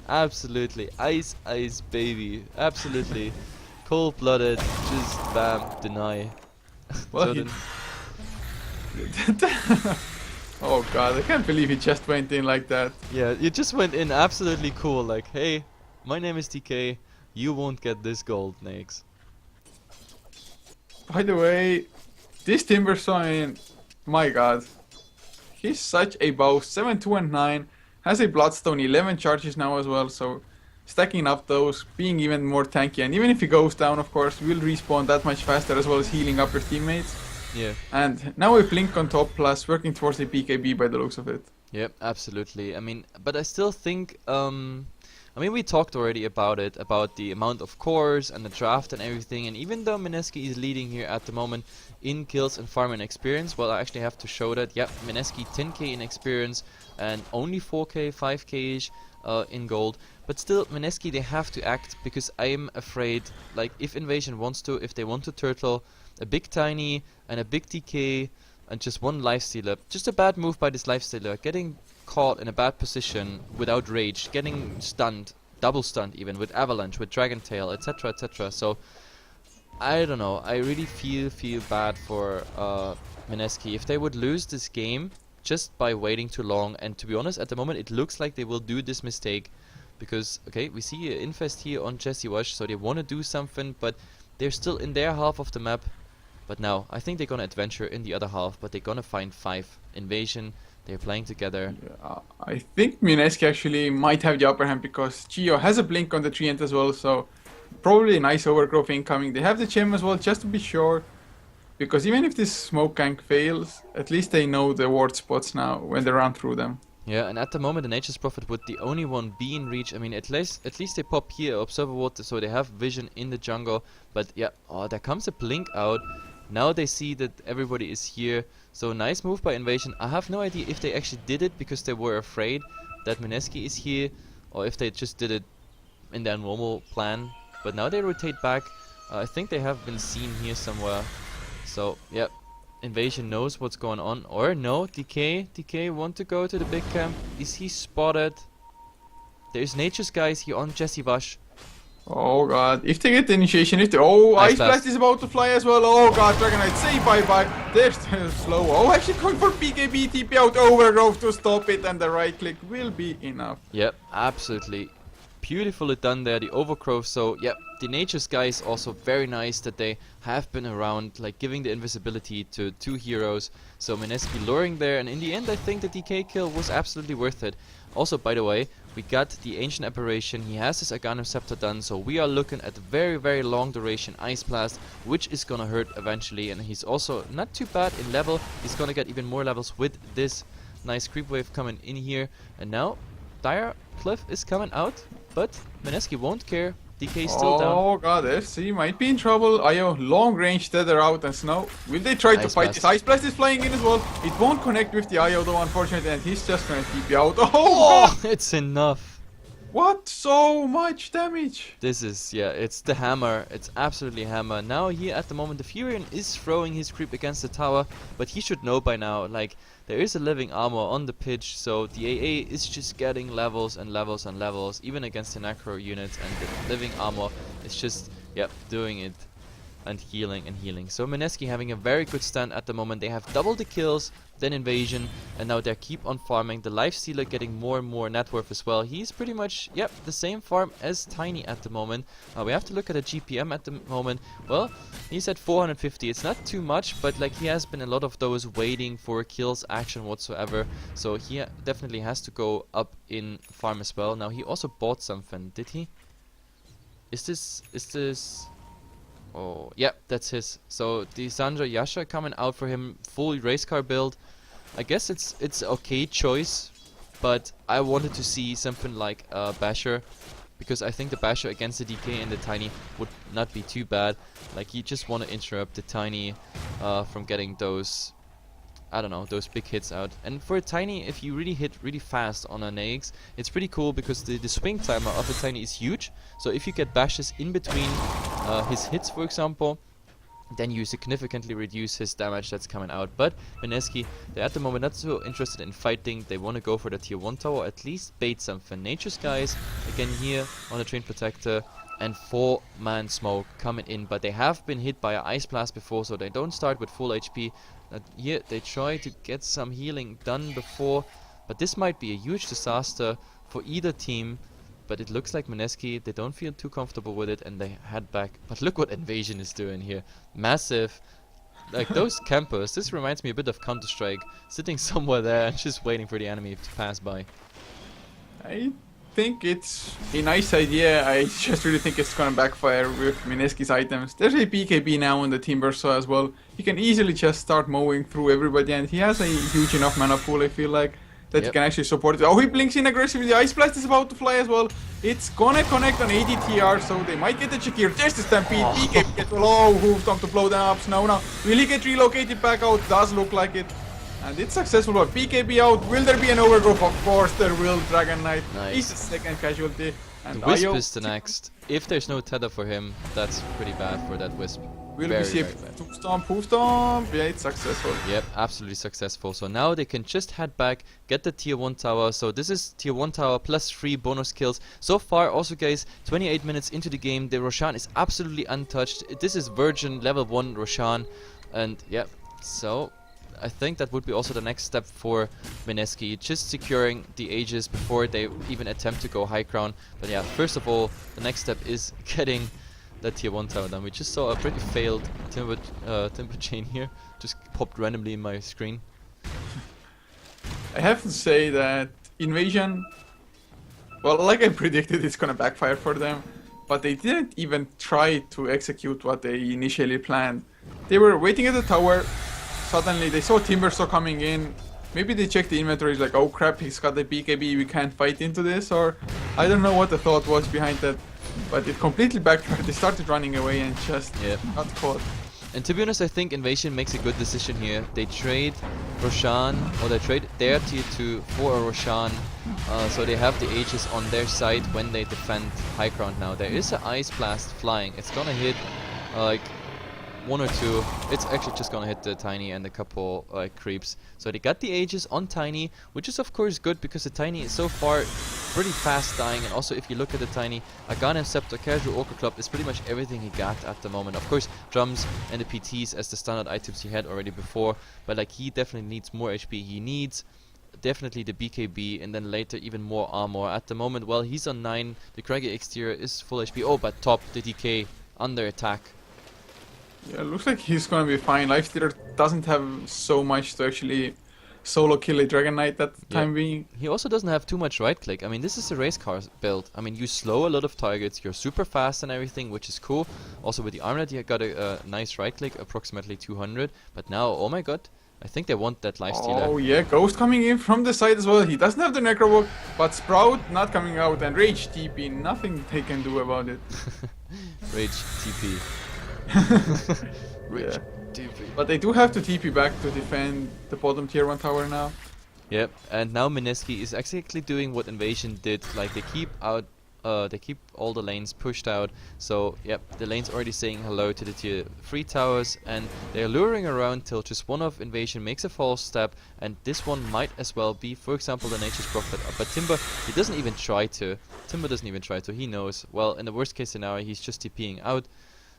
Absolutely. Ice, ice, baby. Absolutely. Cold-blooded. Just bam. Deny. Well, So oh god, I can't believe he just went in like that. yeah, you just went in absolutely cool. Like, hey, my name is DK. You won't get this gold, Nakes. By the way, this Timbersaw, my god. He's such a bow. 7, 2, and 9. Has a Bloodstone, 11 charges now as well, so stacking up those, being even more tanky, and even if he goes down, of course, will respawn that much faster as well as healing up your teammates. Yeah. And now a Blink on top, plus working towards a PKB by the looks of it. Yep, absolutely. I mean, but I still think, I mean, we talked already about it, about the amount of cores and the draft and everything, and even though Mineski is leading here at the moment in kills and farm and experience, well, I actually have to show that. Yep, Mineski 10k in experience and only 4k, 5k-ish in gold. But still, Mineski, they have to act, because I am afraid, like, if Invasion wants to, if they want to turtle a big Tiny and a big DK and just one lifestealer, just a bad move by this lifestealer, getting caught in a bad position without rage, getting stunned, double stunned even, with Avalanche, with Dragon Tail, etc, etc. So, I don't know, I really feel bad for Mineski. If they would lose this game just by waiting too long, and to be honest, at the moment it looks like they will do this mistake, because, okay, we see an infest here on Jesse Wash, so they want to do something, but they're still in their half of the map. But now, I think they're gonna adventure in the other half, but they're gonna find 5. Invasion, they're playing together. Yeah, I think Mineski actually might have the upper hand because Gio has a Blink on the Treant as well, so probably a nice overgrowth incoming. They have the gem as well, just to be sure. Because even if this smoke gank fails, at least they know the ward spots now when they run through them. Yeah, and at the moment the Nature's Prophet would the only one be in reach. I mean, at least they pop here, Observer Ward, so they have vision in the jungle. But yeah, oh, there comes a blink out. Now they see that everybody is here. So nice move by Invasion. I have no idea if they actually did it because they were afraid that Mineski is here, or if they just did it in their normal plan. But now they rotate back. I think they have been seen here somewhere. So, yep, Invasion knows what's going on. Or no, DK want to go to the big camp. Is he spotted? There's Nature's guys here on Jesse Wash. Oh god, if they get the initiation, if they... Oh, Ice Blast is about to fly as well. Oh god, Dragonite, say bye-bye. They're still slow. Oh, actually going for PKB, TP out, Overgrowth to stop it, and the right click will be enough. Yep, absolutely. Beautifully done there, the overgrowth. So, yep, the Nature's guys also very nice that they have been around, like giving the invisibility to 2 heroes. So Mineski luring there, and in the end I think the DK kill was absolutely worth it. Also, by the way, we got the Ancient Apparition, he has his Aghanim Scepter done, so we are looking at very long duration Ice Blast, which is gonna hurt eventually, and he's also not too bad in level. He's gonna get even more levels with this nice creep wave coming in here. And now Dire Cliff is coming out, but Mineski won't care. DK is still down. Oh god, FC might be in trouble. Io, long range tether out and Snow. Will they try to fight this? Ice Blast is flying in as well. It won't connect with the Io though, unfortunately, and he's just gonna TP out. Oh god! It's enough. What? So much damage! This is, yeah, it's the hammer. It's absolutely hammer. Now here at the moment the Furion is throwing his creep against the tower, but he should know by now, like, there is a living armor on the pitch, so the AA is just getting levels and levels and levels, even against the Necro units, and the living armor is just, yep, doing it. And healing. So Mineski having a very good stand at the moment. They have double the kills than Invasion, and now they keep on farming. The Lifestealer getting more and more net worth as well. He's pretty much, yep, the same farm as Tiny at the moment. We have to look at a GPM at the moment. Well, he's at 450. It's not too much, but like he has been a lot of those waiting for kills action whatsoever. So he definitely has to go up in farm as well. Now he also bought something, did he? Is this? Oh, yeah, that's his. So the Sandra Yasha coming out for him, full race car build. I guess it's okay choice, but I wanted to see something like Basher, because I think the Basher against the DK and the Tiny would not be too bad. Like, you just want to interrupt the Tiny from getting those, I don't know, those big hits out. And for a Tiny, if you really hit really fast on an AX, it's pretty cool because the swing timer of a Tiny is huge. So if you get bashes in between his hits, for example, then you significantly reduce his damage that's coming out. But Mineski, they're at the moment not so interested in fighting. They want to go for the tier 1 tower, at least bait something. Nature's Guys, again here on the Train Protector, and 4-man smoke coming in. But they have been hit by an Ice Blast before, so they don't start with full HP. Here they try to get some healing done before, but this might be a huge disaster for either team. But it looks like Mineski, they don't feel too comfortable with it and they head back. But look what Invasion is doing here. Massive. Like those campers, this reminds me a bit of Counter-Strike. Sitting somewhere there and just waiting for the enemy to pass by. I think it's a nice idea. I just really think it's gonna backfire with Mineski's items. There's a BKB now on the Team Versa as well. He can easily just start mowing through everybody, and he has a huge enough mana pool, I feel like, that he can actually support it. Oh, he blinks in aggressively. The Ice Blast is about to fly as well. It's gonna connect on ADTR, so they might get the check here. There's the Stampede. BKB gets low. Who's time to blow them up? Snow now. Will he get relocated back out? Does look like it. And it's successful, but BKB out. Will there be an overgrowth? Of course there will. Dragon Knight. Nice. He's the second casualty. And The Wisp Io is the next. If there's no tether for him, that's pretty bad for that Wisp. will Very, we see a very bad. poof stomp? Yeah, it's successful. Yep, absolutely successful. So now they can just head back, get the tier 1 tower. So this is tier 1 tower plus 3 bonus kills. So far, also guys, 28 minutes into the game, the Roshan is absolutely untouched. This is Virgin level 1 Roshan. And yeah, so I think that would be also the next step for Mineski, just securing the Aegis before they even attempt to go high crown. But yeah, first of all, the next step is getting that tier 1 tower done. We just saw a pretty failed timber chain here, just popped randomly in my screen. I have to say that Invasion, well, like I predicted, it's gonna backfire for them, but they didn't even try to execute what they initially planned. They were waiting at the tower, suddenly they saw Timbersaw coming in, maybe they checked the inventory, like, oh crap, he's got the BKB, we can't fight into this, or I don't know what the thought was behind that, but it completely backfired. They started running away and just got caught. And to be honest, I think Invasion makes a good decision here. They trade Roshan, or they trade their tier 2 for a Roshan, so they have the Aegis on their side when they defend high ground now. There is an Ice Blast flying. It's gonna hit like 1 or 2. It's actually just gonna hit the Tiny and a couple creeps. So they got the Aegis on Tiny, which is of course good because the Tiny is so far pretty fast dying. And also if you look at the Tiny, Aghanim Scepter, Casual Orca Club is pretty much everything he got at the moment. Of course, drums and the PTs as the standard items he had already before, but like he definitely needs more HP. He needs definitely the BKB and then later even more armor. At the moment, well, he's on 9, the Craggy exterior is full HP. Oh, but top, the DK under attack. Yeah, looks like he's gonna be fine. Lifestealer doesn't have so much to actually solo kill a Dragon Knight at the time being. He also doesn't have too much right click. I mean, this is a race car build. I mean, you slow a lot of targets, you're super fast and everything, which is cool. Also with the armlet, you got a nice right click, approximately 200. But now, oh my god, I think they want that lifestealer. Oh yeah, Ghost coming in from the side as well. He doesn't have the Necrobook, but Sprout not coming out, and Rage TP, nothing they can do about it. Rage TP. Rage TP. But they do have to TP back to defend the bottom tier 1 tower now. Yep, and now Mineski is exactly doing what Invasion did. Like they keep all the lanes pushed out. So yep, the lane's already saying hello to the tier 3 towers, and they're luring around till just one of Invasion makes a false step, and this one might as well be, for example, the Nature's Prophet. But Timber, he doesn't even try to. Timber doesn't even try to. He knows. Well, in the worst case scenario, he's just TPing out.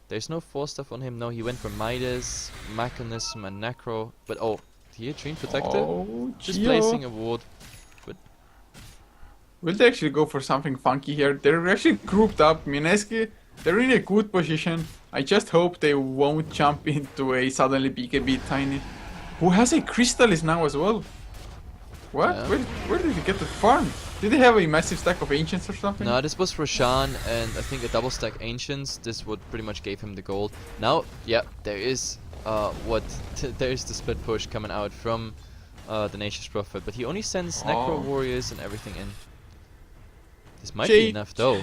There's no force stuff on him. No, he went for Midas, Mechanism, and Necro. But oh, here, Train Protector, just placing a ward. But will they actually go for something funky here? They're actually grouped up. Mineski, they're in a good position. I just hope they won't jump into a suddenly BKB Tiny, who has a Crystallis now as well. What? Yeah. Where did he get the farm? Did they have a massive stack of ancients or something? No, this was Roshan and I think a double stack ancients. This would pretty much gave him the gold. Now, yeah, there is there is the split push coming out from the Nature's Prophet, but he only sends Necro Warriors and everything in. This might be enough though.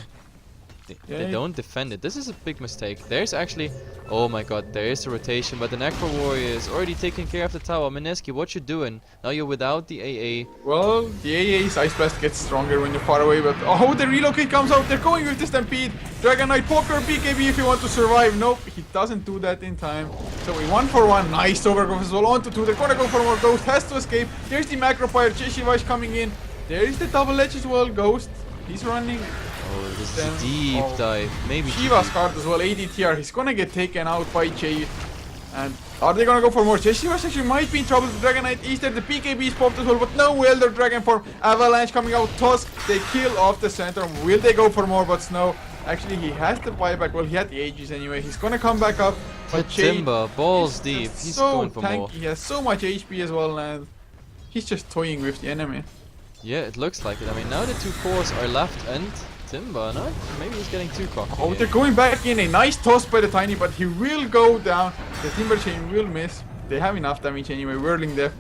They don't defend it. This is a big mistake. There's actually... Oh my god, there is a rotation, but the Necro Warrior is already taking care of the tower. Mineski, what you doing? Now you're without the AA. Well, the AA's Ice Blast gets stronger when you're far away, but oh, the relocate comes out. They're going with the Stampede. Dragon Knight, Poker, BKB if you want to survive. Nope, he doesn't do that in time. So a 1-for-1. Nice overgrowth as well. On to 2. They're gonna go for more. Ghost has to escape. There's the Macro Fire. Jeshivash coming in. There is the double edge as well. Ghost. He's running. Oh, this is a deep dive. Maybe Shiva's card as well, ADTR. He's gonna get taken out by Jay. And are they gonna go for more? Jay Shiva's actually might be in trouble. The Dragon Knight Easter, the PKB is popped as well, but no Elder Dragon form. Avalanche coming out. Tusk, they kill off the center. Will they go for more? But Snow. Actually, he has the buyback. Well, he had the Aegis anyway. He's gonna come back up. But Jay Timber, balls deep. He's so going for tanky. more. He has so much HP as well, and he's just toying with the enemy. Yeah, it looks like it. I mean, now the 2 cores are left and Timber, no? Maybe he's getting too cocky. Oh, they're going back in. A nice toss by the Tiny, but he will go down. The Timber Chain will miss. They have enough damage anyway. Whirling Death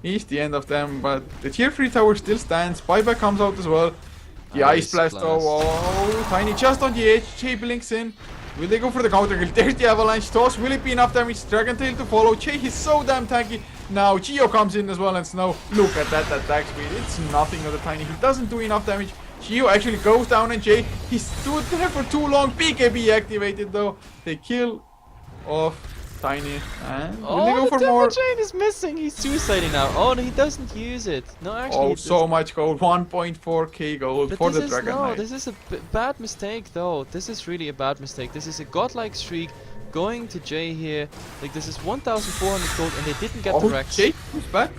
is the end of them, but the tier 3 tower still stands. Buyback comes out as well. The Ice Blast, oh, Tiny just on the edge. Jay blinks in. Will they go for the counter kill? There's the Avalanche toss. Will it be enough damage? Dragon Tail to follow. Jay is so damn tanky. Now Geo comes in as well, and Snow. Look at that attack speed. It's nothing of the Tiny. He doesn't do enough damage. Geo actually goes down, and Jay, he stood there for too long. PKB activated though. They kill off Tiny. And will they go for more? Chain is missing. He's suiciding now. Oh, no, he doesn't use it. No, actually. Oh, so much gold. 1.4k gold but for this the is, Dragon no, Knight. this is a bad mistake though. This is really a bad mistake. This is a godlike streak going to Jay here. Like, this is 1,400 gold and they didn't get the Rex. Jay comes back.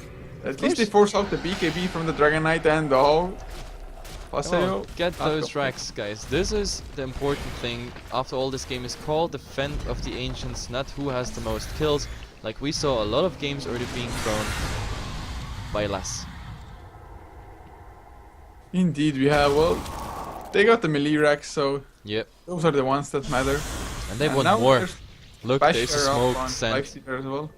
At least they force out the BKB from the Dragon Knight, and Oh, get those racks, guys. This is the important thing. After all, this game is called Defend of the Ancients, not who has the most kills. Like we saw a lot of games already being thrown by less. Indeed, we have, well, they got the melee racks, so yep. those are the ones that matter. And they want more. Look, there's a Basher up smoked on centaur. 5-seater as well.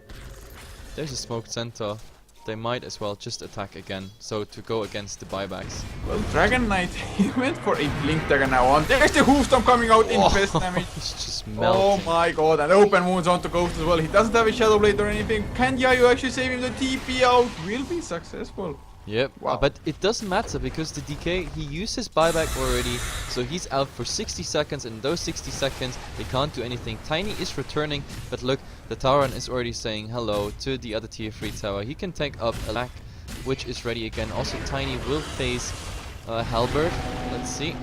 There's a smoked centaur. They might as well just attack again, so to go against the buybacks. Well, Dragon Knight, he went for a blink dagger now on. There's the Hoofstomp coming out in fist damage. He's just Oh melting. my god, and open wounds onto Ghost as well. He doesn't have a Shadow Blade or anything. Can Yayo actually save him? The TP out will be successful. Yep, Wow. but it doesn't matter because the DK, he used his buyback already, so he's out for 60 seconds, and in those 60 seconds they can't do anything. Tiny is returning, but look, the Tauren is already saying hello to the other tier 3 tower. He can take up a lack, which is ready again. Also, Tiny will face Halberd. Let's see.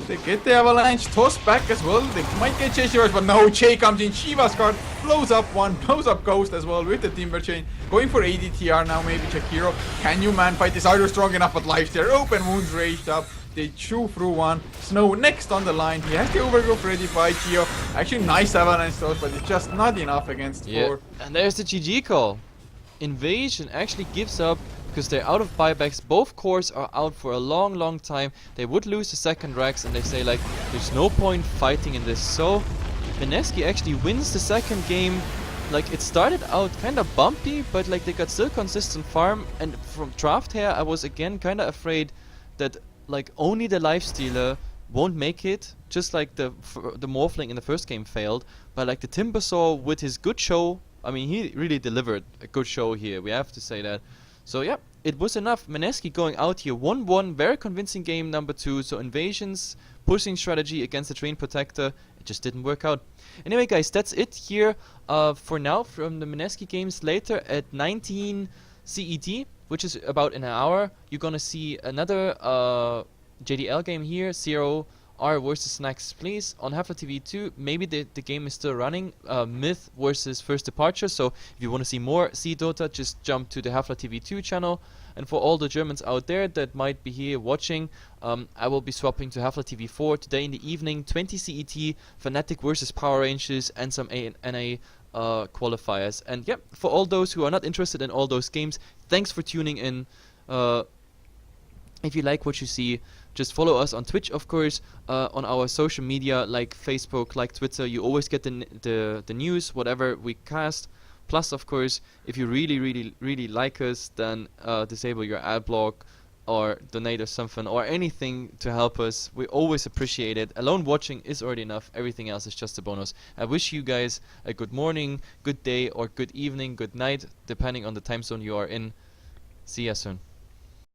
They get the Avalanche toss back as well. They might get Cheshire, but no, Jay comes in. Shiva's card blows up one, blows up Ghost as well with the Timber Chain. Going for ADTR now, maybe Chakiro. Can you man fight this? Are you strong enough? But life there. Open wounds raged up. They chew through one. Snow next on the line. He has the overgrowth ready by Geo. Actually, nice Avalanche toss, but it's just not enough against 4. And there's the GG call. Invasion actually gives up because they're out of buybacks. Both cores are out for a long time. They would lose the second Rex, and they say like, there's no point fighting in this. So Mineski actually wins the second game. Like, it started out kind of bumpy, but like they got still consistent farm. And from draft here, I was again kind of afraid that like only the lifestealer won't make it, just like the Morphling in the first game failed. But like the Timbersaw with his good show, I mean, he really delivered a good show here, we have to say that. So yeah, it was enough. Mineski going out here 1-1, very convincing game number 2. So Invasion's pushing strategy against the Train Protector, it just didn't work out. Anyway guys, that's it here for now from the Mineski games. Later at 19 CET, which is about in an hour, you're gonna see another JDL game here, 0R versus Snacks Please on Heflatv 2. Maybe the game is still running. Myth versus First Departure. So if you want to see more JDOTA, just jump to the Heflatv 2 channel. And for all the Germans out there that might be here watching, I will be swapping to Heflatv 4 today in the evening, 20 CET, Fnatic versus Power Rangers, and some qualifiers. And yeah, for all those who are not interested in all those games, thanks for tuning in. If you like what you see, just follow us on Twitch, of course, on our social media like Facebook, like Twitter. You always get the news, whatever we cast. Plus, of course, if you really like us, then disable your ad block or donate us something or anything to help us. We always appreciate it. Alone watching is already enough. Everything else is just a bonus. I wish you guys a good morning, good day, or good evening, good night, depending on the time zone you are in. See ya soon.